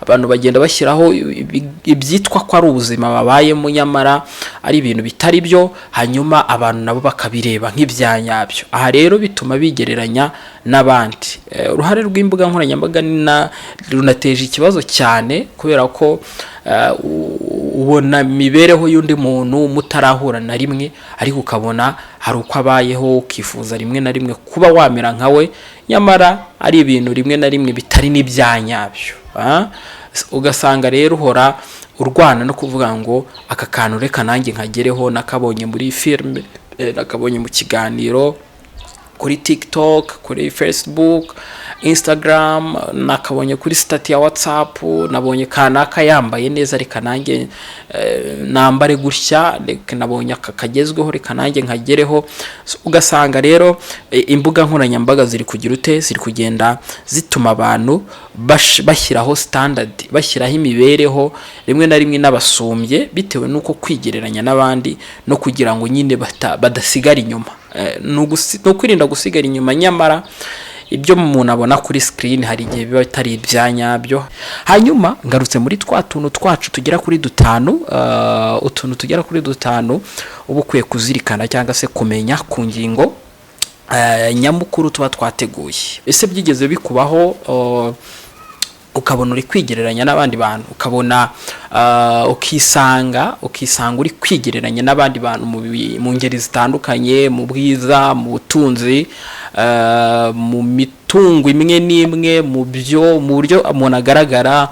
abantu bagenda bashyiraho ibyitwa ko ari ubuzima babayemo nyamara ari ibintu bitari byo, hanyuma abantu nabo bakabireba nk'ibyanyabyo. Aha rero bituma bigereranya n'abandi. Uruhare rw'imbuga nkoranyambaga runateje ikibazo cyane, kubera ko ubona imibereho y'undi muntu mutarahura na rimwe, ariko ukabona hari uko abayeho, ukifuza rimwe na rimwe kuba wamera nkawe, nyamara ari ibintu rimwe na rimwe bitari n'ibyanyabyo. Ugasanga rero uhora urwana no kuvuga ngo aka kantu reka nanjye nkagereho, nakabonye muri filime, nakabonye mu kiganiro kuri TikTok, kuri Facebook, Instagram, nakabonye kuri stati ya WhatsApp, nabonye kanaka yambaye neza, reka nanjye nambare gutya, reka nabonye akagezweho, reka nanjye nkagereho. Ugasanga rero imbuga nkoranyambaga ziri kugira ute, ziri kugenda zituma abantu bashyiraho standard, bashyiraho imibereho rimwe na rimwe n'abasumbye, bitewe nuko kwigereranya n'abandi no kugira ngo nyine badasigara inyuma. No kwirinda gusigara inyuma, nyamara ibyo umuntu abona kuri screen hari igihe biba bitari ibyanyabyo. Hanyuma ngarutse muri tuntu twacu tugera kuri 5, utuntu tugera kuri 5 uba ukwiye kuzirikana cyangwa se kumenya ku ngingo nyamukuru tuba twateguye. Ese byigeze bikubaho ukabona uri kwigereranya n'abandi bantu, ukabona ukisanga uri kwigereranya n'abandi bantu mu ngeri zitandukanye, mu bwiza, mu butunzi, mu mitungo imwe n'imwe, mu buryo umuntu agaragara,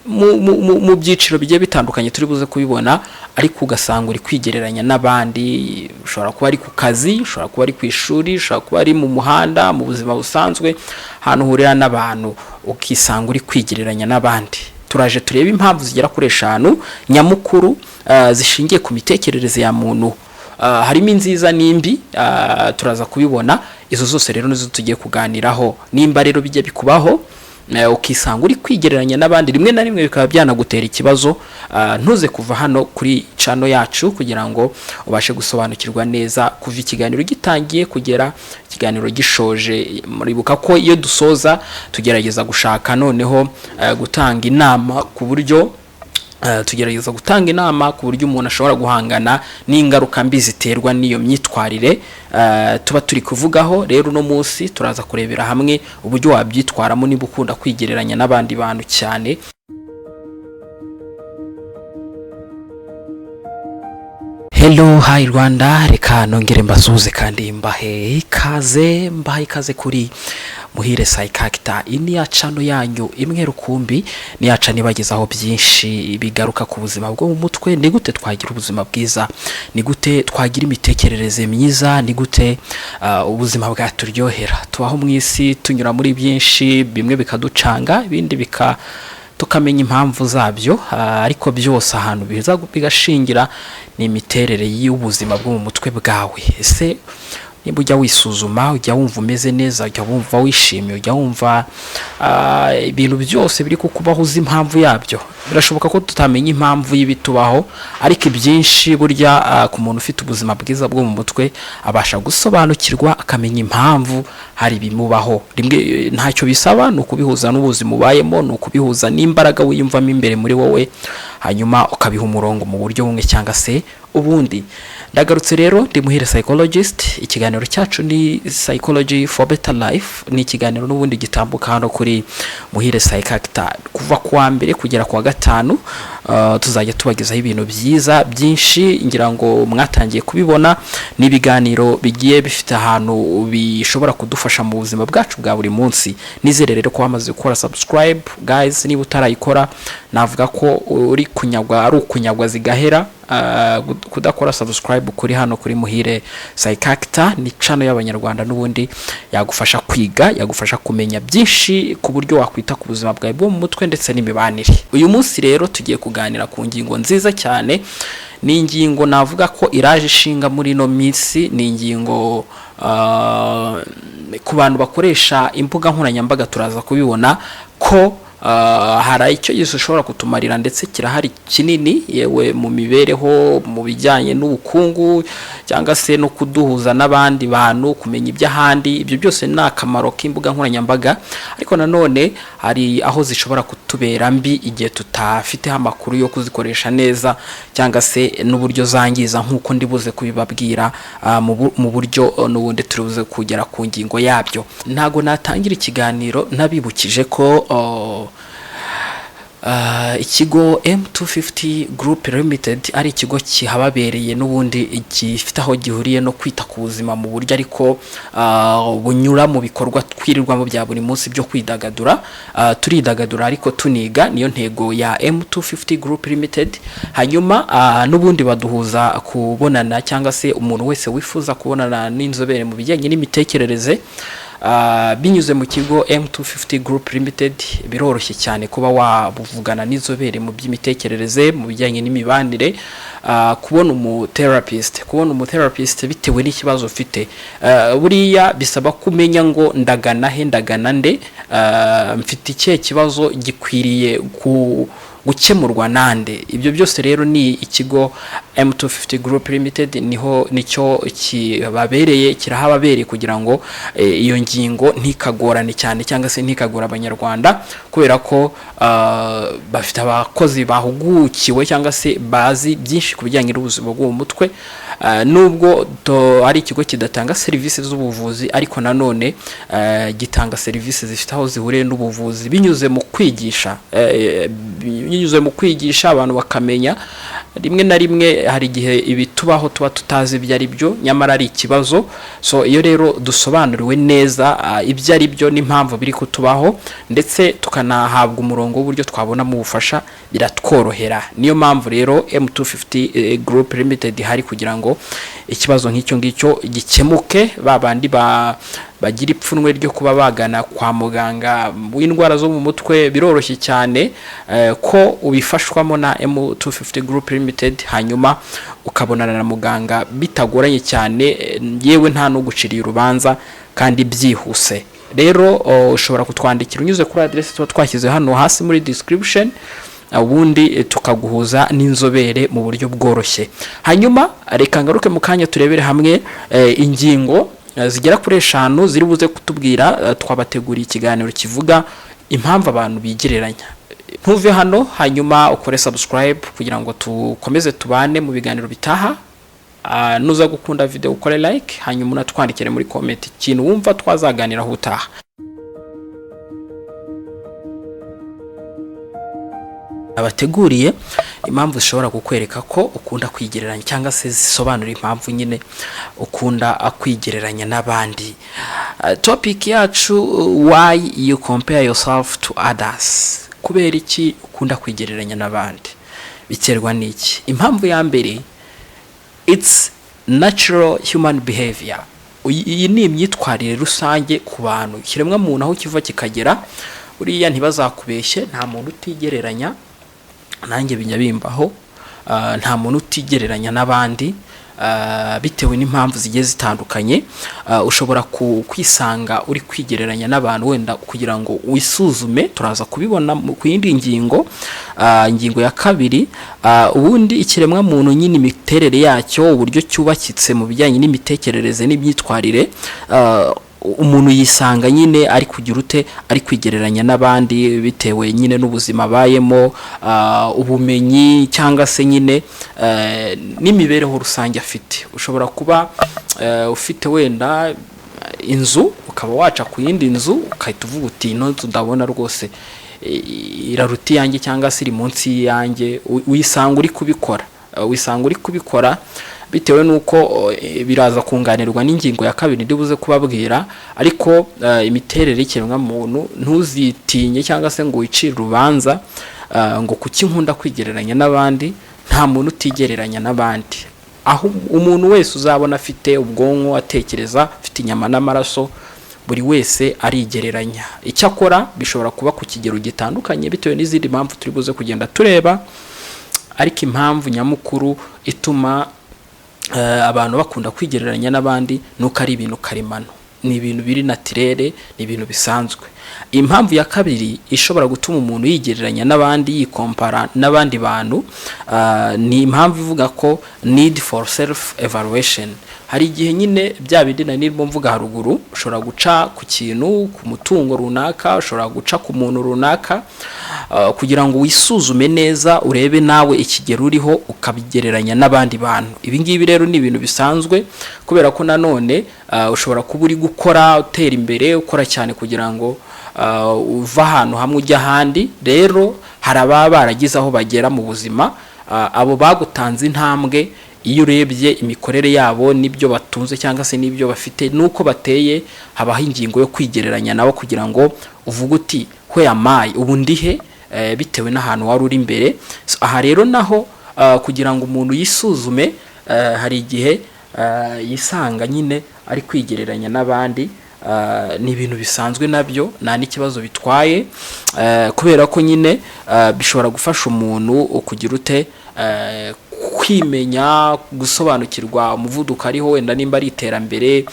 mu byiciro bigiye bitandukanye turi buze kubibona, ariko ugasanga uri kwigereranya n'abandi. Ushobora kuba ari ku kazi, ushobora kuba ari ku ishuri, ushobora kuba ari mu muhanda, mu buzima busanzwe, ahantu uhurira n'abantu ukisanga uri kwigereranya n'abandi. Turaje turebe impamvu zigera kuri 5 nyamukuru zishingiye ku mitekerereze ya muntu. Harimo inziza n'imbi, turaza kubibona. Izo zose rero nizo tugiye kuganiraho. Nimba rero bijye bikubaho ukisanga uri kwigereranya n'abandi, rimwe na rimwe bikaba byanagutera ikibazo, ntuze kuva hano kuri channel yacu kugira ngo ubashe gusobanukirwa neza kuva ikiganiro gitangiye kugera ikiganiro gishoje. Muribuka ko iyo dusoza tugerageza gushaka noneho gutanga inama ku buryo umuntu ashobora guhangana n'ingaruka mbi ziterwa n'iyo myitwarire tuba turi kuvugaho. Rero no munsi turaza kurebera hamwe uburyo wabyitwaramo niba ukunda kwigereranya n'abandi bantu cyane. Hello, hi Rwanda, reka nongere mbasuhuze kandi mbahe ikaze kuri Muhire Psychactor. Ini ya channel yanyu imwe rukumbi, ni ya channel ibagezaho byinshi bigaruka ku buzima bwo mu mutwe. Ni gute twagira ubuzima bwiza, ni gute twagira imitekerereze myiza, ni gute ubuzima bwaturyohera. Tubaho mu isi tunyura muri byinshi, bimwe bikaducanga, ibindi tukamenya impamvu zabyo, ariko byose ahantu biza bigashingira ni imiterere y'ubuzima bwo mu mutwe bwawe. Ese niba ujya wisuzuma, ujya wumva umeze neza, ujya wumva wishimye, ujya wumva ibintu byose biri kukubaho uzi impamvu yabyo. Birashoboka ko tutamenya impamvu y'ibitubaho, ariko ibyinshi burya ku muntu ufite ubuzima bwiza bwo mu mutwe abasha gusobanukirwa, akamenya impamvu hari ibimubaho. Rimwe ntacyo bisaba, ni ukubihuza n'ubuzima ubayemo, ni ukubihuza n'imbaraga wiyumvamo imbere muri wowe, hanyuma ukabiha umurongo mu buryo bumwe cyangwa se ubundi. Ndagarutse rero, ndi Muhire Psychologist. Ikiganiro cyacu ni Psychology for Better Life. Ni ikiganiro n'ubundi gitambuka hano kuri Muhire Psychactor kuva kuwa mbere kugera kuwa 5. Tuzajya tubagezaho ibintu byiza byinshi, ngira ngo mwatangiye kubibona. Ni ibiganiro bigiye bifite ahantu bishobora kudufasha mu buzima bwacu bwa buri munsi. Nizere rero ko wamaze gukora subscribe guys. Niba utarayikora, navuga ko uri kunyagwa, ari ukunyagwa zigahera. Kudakora subscribe kuri hano kuri Muhire Psychactor. Ni channel y'abanyarwanda n'ubundi yagufasha kwiga, yagufasha kumenya byinshi ku buryo wakwita ku buzima bwawe bwo mu mutwe ndetse n'imibanire. Uyu munsi rero tugiye kuganira ku ngingo nziza cyane. Ni ingingo navuga ko iraje ishinga muri no minsi. Ni ingingo ku bantu bakoresha imbuga nkoranyambaga turaza kubibona ko hari icyo gishobora kutumarira ndetse kirahari kinini yewe mu mibereho, mu bijyanye n'ubukungu cyangwa se no kuduhuza n'abandi bantu, kumenya iby'ahandi. Ibyo byose ni akamaro k'imbuga nkoranyambaga, ariko nanone hari aho zishobora kutubera mbi igihe tutafiteho amakuru yo kuzikoresha neza, cyangwa se n'uburyo zangiza nk'uko ndibuze kubibabwira mu buryo n'ubundi turibuze kugera ku ngingo yabyo. Ntago natangira ikiganiro nabibukije ko ikigo M250 Group Limited ari ikigo kihababereye n'ubundi gifite aho gihuriye no kwita ku buzima mu buryo ariko bunyura mu bikorwa twirirwamo bya buri munsi byo kwidagadura. Turidagadura ariko tuniga, niyo ntego ya M250 Group Limited. Hanyuma n'ubundi baduhuza kubonana, cyangwa se umuntu wese wifuza kubonana n'inzobere mu bijyanye n'imitekerereze binyuze mu kigo M250 Group Limited. Biroroshye cyane kuba wabuvugana n'inzobere mu by'imitekerereze, mu bijyanye n'imibanire, kubona umutherapist bitewe n'ikibazo ufite. Buriya bisaba kumenya ngo ndagana nde, mfite ikihe kibazo gikwiriye gukemurwa nande. Ibyo byose rero ni ikigo M250 Group Limited nicyo kibabereye, kirahababereye kugira ngo iyo ngingo ntikagorane cyane, cyangwa se ntikagora abanyarwanda, kubera ko bafite abakozi bahugukiwe cyangwa se bazi byinshi ku bijyanye n'ubuzima bwo mu mutwe. Nubwo ari ikigo kidatanga serivisi z'ubuvuzi, ariko nanone gitanga serivisi zifite aho zihuriye n'ubuvuzi binyuze mu kwigisha abantu bakamenya. Rimwe na rimwe hari igihe ibitubaho tuba tutazi ibyo ari byo, nyamara ari ikibazo. So iyo rero dusobanuriwe neza ibyo ari byo n'impamvu biri kutubaho, ndetse tukanahabwa umurongo w'uburyo twabonamo ubufasha, biratworohera. Niyo mpamvu rero M250 Group Limited hari kugira ngo ikibazo nk'icyo ngicyo gikemuke. Babandi bagira ipfunwe ryo kuba bagana kwa muganga w'indwara zo mu mutwe, biroroshye cyane ko ubifashwamo na M250 Group Limited, hanyuma ukabonana na muganga bitagoranye cyane, yewe nta no guciriye urubanza kandi byihuse. Rero ushobora kutwandikira unyuze kuri address tuba twashyize hano hasi muri description, ubundi tukaguhuza n'inzobere mu buryo bworoshye. Hanyuma reka ngaruke mu kanya turebere hamwe ingingo zigera kuri 5 ziri buze kutubwira. Twabateguriye ikiganiro kivuga impamvu abantu bigereranya. Ntuve hano, hanyuma ukore subscribe kugira ngo tukomeze tubane mu biganiro bitaha. Nuza gukunda video ukore like, hanyuma unatwandikire muri comment ikintu wumva twazaganiraho utaha. Abateguriye impamvu zishobora kukwereka ko ukunda kwigereranya, cyangwa se zisobanura impamvu nyine ukunda kwigereranya n'abandi. Topic yacu, why you compare yourself to others. Kubera iki ukunda kwigereranya n'abandi? Biterwa n'iki? Impamvu ya mbere, it's natural human behavior. Iyi ni imyitwarire rusange ku bantu, kiremwa muntu aho kiva kikagera. Uriya ntibazakubeshye, nta muntu utigereranya. Nanjye binyabimbaho, nta muntu utigereranya n'abandi bitewe n'impamvu zigiye zitandukanye. Ushobora kwisanga uri kwigereranya n'abantu wenda kugira ngo wisuzume, turaza kubibona ku yindi ngingo ya kabiri. Ubundi ikiremwa muntu nyine imiterere yacyo, uburyo cyubakitse mu bijyanye n'imitekerereze n'imyitwarire, umuntu yisanga nyine ari kugira ari kwigereranya n'abandi bitewe nyine n'ubuzima bayemo, ubumenyi, cyangwa se nyine n'imibereho rusange afite. Ushobora kuba ufite wenda inzu, ukaba waca ku yindi nzu ukahita uvuga uti ino nzu ndabona rwose iraruti yanjye, cyangwa se iri munsi yanjye. Wisanga uri kubikora bitewe nuko biraza kunganirwa n'ingingo ya kabiri ndibuze kubabwira. Ariko imiterere y'ikiremwa muntu ntuzitinye, cyangwa se ngo wicire urubanza ngo kuki nkunda kwigereranya n'abandi. Nta muntu utigereranya n'abandi. Aho umuntu wese uzabona afite ubwonko, atekereza, afite inyama n'amaraso, buri wese arigereranya. Icyakora bishobora kuba ku kigero gitandukanye bitewe n'izindi mpamvu turi buze kugenda tureba, ariko impamvu nyamukuru ituma abantu bakunda kwigereranya n'abandi nuko ari ibintu karemano. ni ibintu biri naturere, ni ibintu bisanzwe. Impamvu ya kabiri ishobora gutuma umuntu yigereranya n'abandi, yikompara n'abandi bantu, ni impamvu ivuga ko need for self evaluation. Hari igihe nyine bya bindi nirimo mvuga haruguru, ushobora guca ku kintu, ku mutungo runaka, ushobora guca ku muntu runaka, kugira ngo wisuzume neza, urebe nawe ikigero uriho ukabigereranya n'abandi bantu. Ibi ngibi rero ni ibintu bisanzwe, kubera ko nanone ushobora kuba uri gukora, utera imbere, ukora cyane kugira ngo uva ahantu hamwe ujya ahandi. Rero hari ababa baragize aho bagera mu buzima, abo bagutanze intambwe. Iyo urebye imikorere yabo n'ibyo batunze cyangwa se n'ibyo bafite nuko bateye, habaho ingingo yo kwigereranya nabo kugira ngo uvuge uti where am I, ubu ndihe, bitewe n'ahantu wari uri imbere. Aha rero naho kugira ngo umuntu yisuzume, hari igihe yisanga nyine ari kwigereranya n'abandi. Ni ibintu bisanzwe nabyo, nta n'ikibazo bitwaye, kubera ko nyine bishobora gufasha umuntu kugira ute, kwimenya, gusobanukirwa umuvuduko ariho, wenda nimba ari iterambere,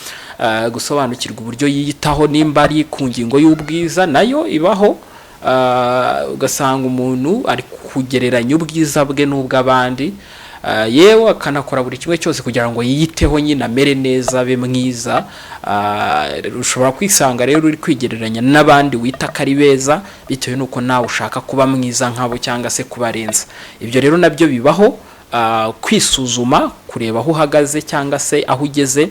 gusobanukirwa uburyo yiyitaho, nimba ari ku ngingo y'ubwiza nayo ibaho. Ugasanga umuntu ari kugereranya ubwiza bwe n'ubw'abandi, yewe akanakora buri kimwe cyose kugira ngo yiyiteho nyine amere neza, abe mwiza. Ushobora kwisanga rero uri kwigereranya n'abandi wita ko ari beza, bitewe n'uko nawe ushaka kuba mwiza nk'abo cyangwa se kubarenza. Ibyo rero nabyo bibaho, kwisuzuma, kureba aho uhagaze cyangwa se aho ugeze.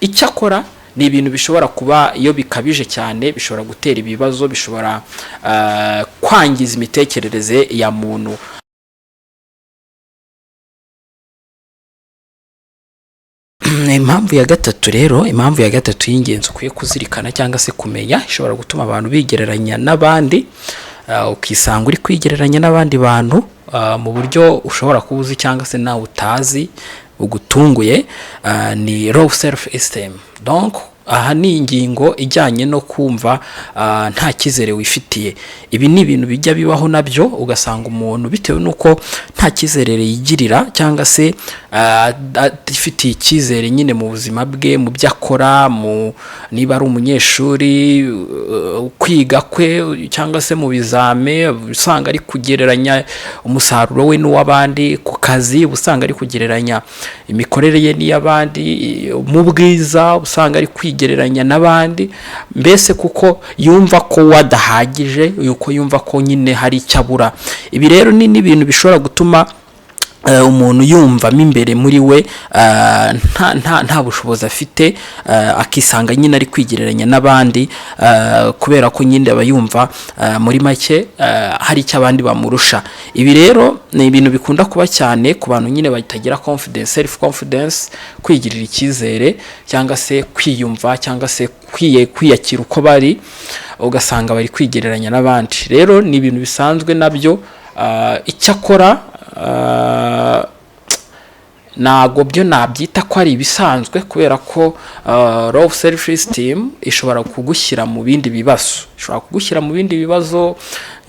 Icyakora ni ibintu bishobora kuba, iyo bikabije cyane, bishobora gutera ibibazo, bishobora kwangiza imitekerereze ya muntu. Impamvu ya gatatu rero, impamvu ya gatatu y'ingenzi ukwiye kuzirikana cyangwa se kumenya, ishobora gutuma abantu bigereranya n'abandi, ukisanga uri kwigereranya n'abandi bantu mu buryo ushobora kuba uzi cyangwa se nawe utazi ugutunguye, ni low self esteem. Donc aha ni ingingo ijyanye no kumva nta kizere wifitiye. Ibi ni ibintu bijya bibaho nabyo, ugasanga umuntu bitewe nuko nta kizere yigirira cyangwa se adafitiye ikizere nyine mu buzima bwe, mu byo akora, niba ari umunyeshuri, kwiga kwe cyangwa se mu bizame, usanga ari kugereranya umusaruro we n'uw'abandi. Ku kazi usanga ari kugereranya imikorere ye n'iy'abandi. Mu bwiza usanga ari kwigereranya n'abandi, mbese kuko yumva ko wadahagije, yuko yumva ko nyine hari icyabura. Ibi rero ni ibintu bishobora gutuma umuntu yumvamo imbere muri we nta bushobozi afite, akisanga nyine ari kwigereranya n'abandi, kubera ko nyine aba yumva muri make hari icyo abandi bamurusha. Ibi rero ni ibintu bikunda kuba cyane ku bantu nyine batagira confidence, self confidence, kwigirira icyizere cyangwa se kwiyumva cyangwa se kwiyakira uko bari, ugasanga bari kwigereranya n'abandi. Rero ni ibintu bisanzwe nabyo. Icyakora ntago byo nabyita ko ari ibisanzwe, kubera ko low self esteem ishobora kugushyira mu bindi bibazo. Ishobora kugushyira mu bindi bibazo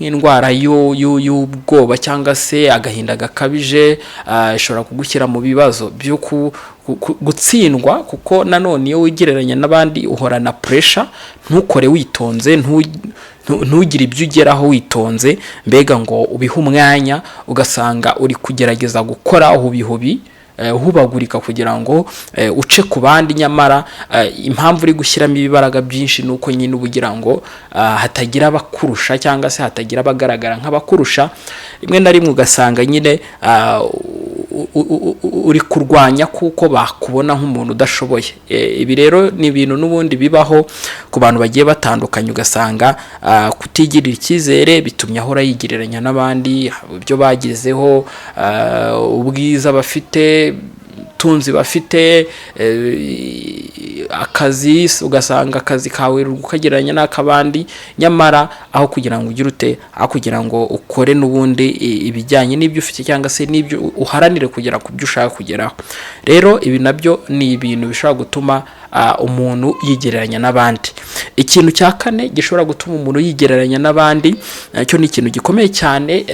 nk'indwara y'ubwoba cyangwa se agahinda gakabije. Ishobora kugushyira mu bibazo byo gutsindwa, kuko nanone iyo wigereranya n'abandi uhorana pressure, ntukore witonze, ntugire ibyo ugeraho witonze, mbega ngo ubihe umwanya, ugasanga uri kugerageza gukora uhubihubi, hubagurika kugira ngo uce ku bandi. Nyamara impamvu uri gushyiramo ibibaraga byinshi nuko nyine ubugira ngo hatagira abakurusha cyangwa se hatagira abagaragara nk'abakurusha. Rimwe na rimwe ugasanga nyine uri kurwanya kuko bakubona nk'umuntu udashoboye. Ibi rero ni ibintu n'ubundi bibaho ku bantu bagiye batandukanye, ugasanga kutigirira icyizere bitumye ahora yigereranya n'abandi, ibyo bagezeho, ubwiza bafite, tunzi bafite, akazi, ugasanga akazi kawe ukagereranya n'akabandi. Nyamara aho kugira ngo ugire ute, aho kugira ngo ukore n'ubundi ibijyanye n'ibyo ufite cyangwa se n'ibyo uharanire kugera ku byo ushaka kugeraho. Rero ibi nabyo ni ibintu bishobora gutuma umuntu yigereranya n'abandi. Ikintu cya kane gishobora gutuma umuntu yigereranya n'abandi, cyo ni ikintu gikomeye cyane,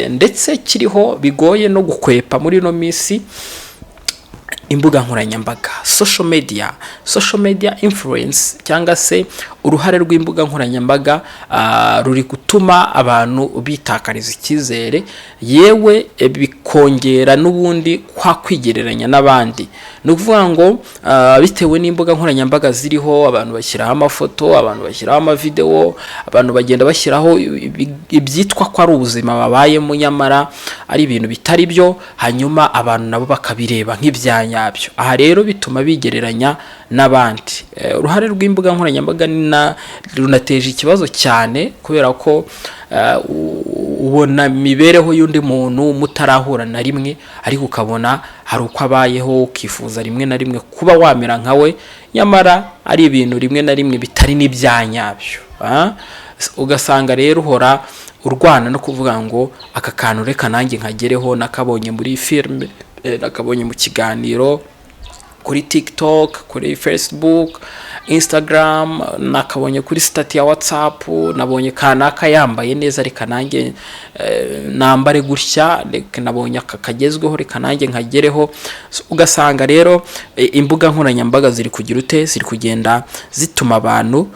ndetse kiriho bigoye no gukwepa muri no minsi. imbuga nkoranyambaga, social media influence cyangwa se uruhare rw'imbuga nkoranyambaga ruri gutuma abantu bitakariza icyizere, yewe bikongera n'ubundi kwa kwigereranya n'abandi. Ni ukuvuga ngo bitewe n'imbuga nkoranyambaga ziriho, abantu bashyiraho amafoto, abantu bashyiraho amavideo, abantu bagenda bashyiraho ibyitwa ko ari ubuzima babayemo nyamara ari ibintu bitari byo, hanyuma abantu nabo bakabireba nk'ibyanyabyo. Aha rero bituma bigereranya n'abandi. Uruhare rw'imbuga nkoranyambaga runateje ikibazo cyane, kubera ko ubona mibereho y'undi muntu mutarahura na rimwe, ariko ukabona hari uko abayeho, ukifuza rimwe na rimwe kuba wamera nkawe, nyamara ari ibintu rimwe na rimwe bitari n'ibyanyabyo. Ugasanga rero uhora urwana no kuvuga ngo aka kantu reka nanjye nkagereho, nakabonye muri filime, nakabonye mu kiganiro kuri TikTok, kuri Facebook, Instagram, nakabonye kuri stati ya WhatsApp, nabonye kanaka yambaye neza, reka nanjye nambare gutya, reka nabonye akagezweho, reka nanjye nkagereho. Ugasanga rero imbuga nkoranyambaga ziri kugira ute, ziri kugenda zituma abantu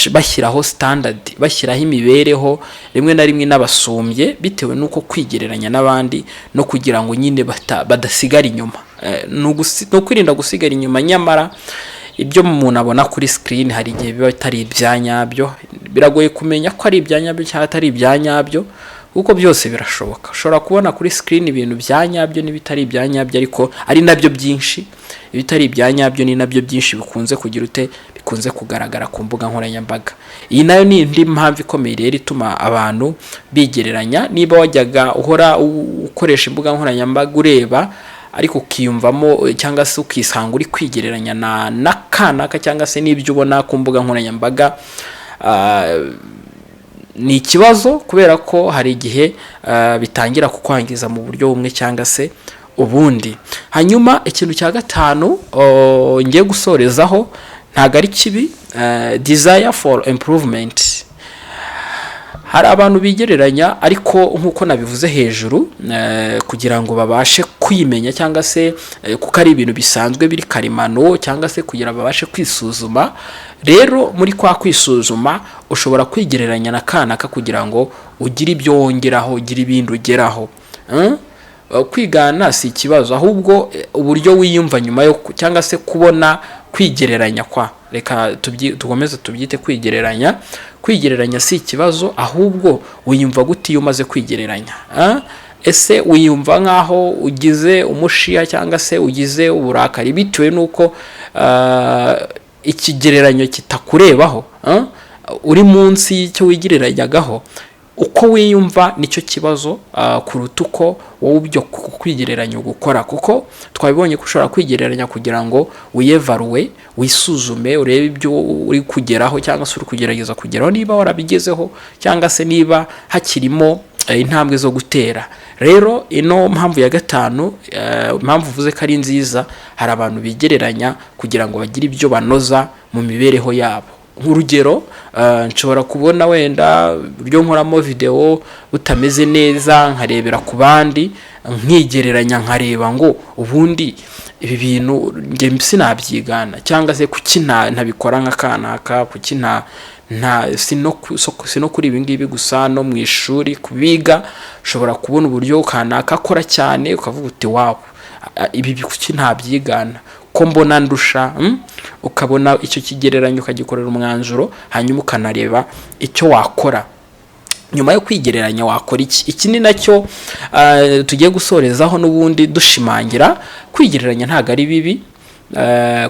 bashyiraho standard, bashyiraho imibereho rimwe na rimwe n'abasumbye, bitewe nuko kwigereranya n'abandi no kugira ngo nyine badasigara inyuma. No kwirinda gusigara inyuma, nyamara ibyo umuntu abona kuri screen hari igihe biba bitari ibyanyabyo. Biragoye kumenya ko ari ibyanyabyo cyangwa atari ibyanyabyo, kuko byose birashoboka. Ushobora kubona kuri screen ibintu byanyabyo n'ibitari ibyanyabyo, ariko ari nabyo byinshi. Ibitari ibyanyabyo ni nabyo byinshi bikunze kugira ute, bikunze kugaragara ku mbuga nkoranyambaga. Iyi nayo ni indi mpamvu ikomeye rero ituma abantu bigereranya. Niba wajyaga uhora ukoresha imbuga nkoranyambaga ureba, ariko ukiyumvamo cyangwa se ukisanga uri kwigereranya na kanaka cyangwa se n'ibyo ubona ku mbuga nkoranyambaga, ni ikibazo, kubera ko hari igihe bitangira kukwangiza mu buryo bumwe cyangwa se ubundi. Hanyuma ikintu cya gatanu ngiye gusorezaho, ntago ari kibi, desire for improvement. Hari abantu bigereranya, ariko nk'uko nabivuze hejuru, kugira ngo babashe kwimenya cyangwa se kuko ari ibintu bisanzwe biri karimano, cyangwa se kugira babashe kwisuzuma. Rero muri kwa kwisuzuma ushobora kwigereranya na kanaka kugira ngo ugire ibyo wongeraho, ugire ibindi ugeraho. Kwigana si ikibazo, ahubwo uburyo wiyumva nyuma yo cyangwa se kubona kwigereranya reka tugomeze tubyite kwigereranya. Kwigereranya si ikibazo, ahubwo wiyumva gute iyo umaze kwigereranya. Ese wiyumva nkaho ugize umushiya cyangwa se ugize uburakari bitewe nuko ikigereranyo kitakurebaho, uri munsi y'icyo wigereranyagaho? Uko wiyumva nicyo kibazo kuruta uko wowe ubyo kwigereranya gukora, kuko twabibonye ko ushobora kwigereranya kugira ngo wiyevaruwe, wisuzume, urebe ibyo uri kugeraho cyangwa se uri kugerageza kugeraho, niba warabigezeho cyangwa se niba hakirimo intambwe zo gutera. Rero ino mpamvu ya gatanu, impamvu uvuze ko ari nziza, hari abantu bigereranya kugira ngo bagire ibyo banoza mu mibereho yabo. Nk'urugero, nshobora kubona wenda buryo nkoramo video butameze neza, nkarebera ku bandi, nkigereranya nkareba ngo ubundi ibi bintu nge sinabyigana, cyangwa se kuki ntabikora nk'akanaka, kuki sino kuri ibi ngibi gusa, no mu ishuri kubiga ushobora kubona uburyo kanaka akora cyane, ukavuga uti wawo ibi kuki ntabyigana, ko mbona ndusha. Ukabona icyo kigereranyo ukagikorera umwanzuro, hanyuma ukanareba icyo wakora. Nyuma yo kwigereranya wakora iki ni nacyo tugiye gusorezaho n'ubundi dushimangira. Kwigereranya ntago ari bibi,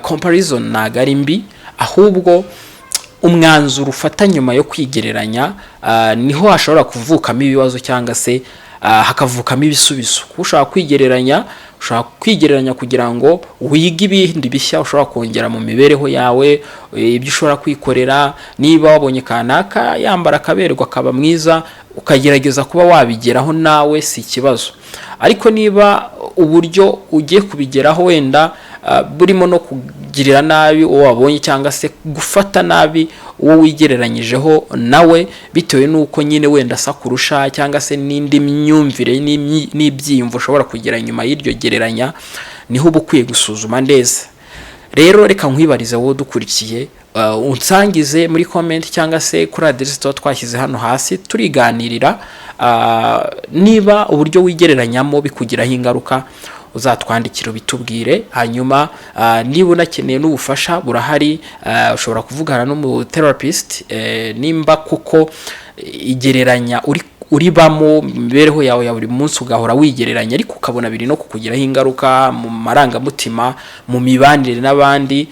comparison ntago ari mbi, ahubwo umwanzuro ufata nyuma yo kwigereranya niho hashobora kuvukamo ibibazo cyangwa se hakavukamo ibisubizo. Ushaka kwigereranya kugira ngo wige ibindi bishya ushobora kongera mu mibereho yawe, ibyo ushobora kwikorera. Niba wabonye kanaka yambara akaberwa akaba mwiza, ukagerageza kuba wabigeraho nawe, si ikibazo. Ariko niba uburyo ugiye kubigeraho wenda burimo no kugirira nabi uwo wabonye, cyangwa se gufata nabi uwo wigereranyijeho nawe, bitewe nuko nyine wenda sakurusha, cyangwa se n'indi myumvire n'ibyiyumvo ushobora kugira nyuma y'iryo gereranya, niho uba ukwiye gusuzuma neza. Rero reka nkwibarize wowe dukurikiye, unsangize muri comment cyangwa se kuri address twashyize hano hasi, turiganirira niba uburyo wigereranyamo bikugiraho ingaruka, uzatwandikira bitubwire. Hanyuma niba unakeneye n'ubufasha burahari, ushobora kuvugana n'umu therapist nimba kuko igereranya uri bamo mibereho yawe ya buri munsi ugahora wigereranya ariko ukabona biri no kukugiraho ingaruka mu marangamutima, mu mibanire n'abandi,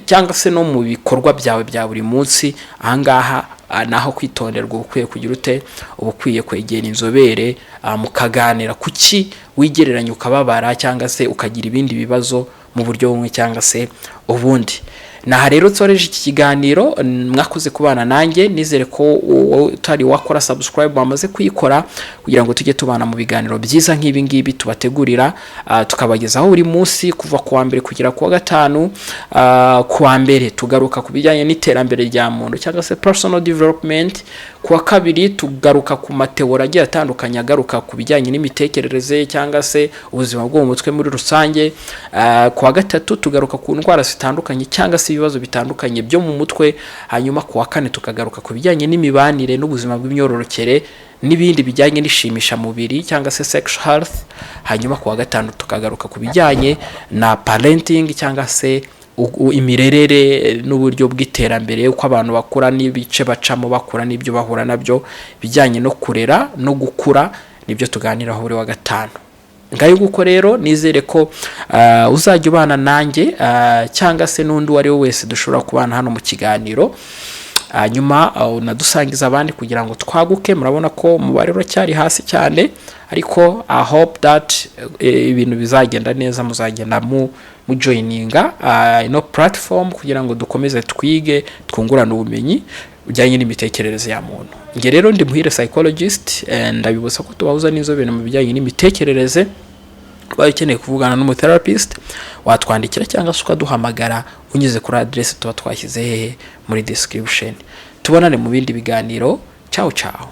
cyangwa se no mu bikorwa byawe bya buri munsi. Ahangaha naho kwitonderwa, ubukwiye kugira ute, ubukwiye kwegera inzobere mukaganira kuki wigereranya ukababara cyangwa se ukagira ibindi bibazo mu buryo bumwe cyangwa se ubundi. Naha rero tsoreje iki kiganiro, mwakoze kubana nanjye, nizere ko utari wakora subscribe wamaze kuyikora kugira ngo tujye tubana mu biganiro byiza nk'ibi ngibi tubategurira, tukabagezaho buri munsi kuva ku wa mbere kugera ku wa gatanu. Ku wa mbere tugaruka ku bijyanye n'iterambere rya muntu cyangwa se personal development, ku wa kabiri tugaruka ku mateori agiye atandukanye agaruka ku bijyanye n'imitekerereze cyangwa se ubuzima bwo mu mutwe muri rusange. Ku wa gatatu tugaruka ku ndwara zitandukanye cyangwa se ibibazo bitandukanye byo mu mutwe. Hanyuma ku wa kane tukagaruka ku bijyanye n'imibanire n'ubuzima bw'imyororokere n'ibindi bijyanye n'ishimisha mubiri cyangwa se sexual health. Hanyuma ku wa gatanu tukagaruka ku bijyanye na parenting cyangwa se imirerere n'uburyo bw'iterambere, uko abantu bakura n'ibice bacamo bakura n'ibyo bahura nabyo bijyanye no kurera no gukura, nibyo tuganiraho buri wa gatanu. Ngayo guko rero nizere ko uzajya ubana nanjye cyangwa se n'undi wari wese dushobora kubana hano mu kiganiro. Hanyuma unadusangiza abandi kugira ngo twaguke. Murabona ko umubare uracyari hasi cyane, ariko I hope that ibintu bizagenda neza, muzagenda mu joininga ino platform kugira ngo dukomeze twige twungurana ubumenyi ujyanye n'imitekerereze ya muntu. Nge rero ndi Muhire psychologist, ndabibutsa ko tubahuza n'inzobere mu bijyanye n'imitekerereze. Baye ukeneye kuvugana n'umutherapist watwandikira cyangwa se ukaduhamagara unyuze kuri address tuba twashyize hehe muri description. Tubonane mu bindi biganiro. Ciao ciao.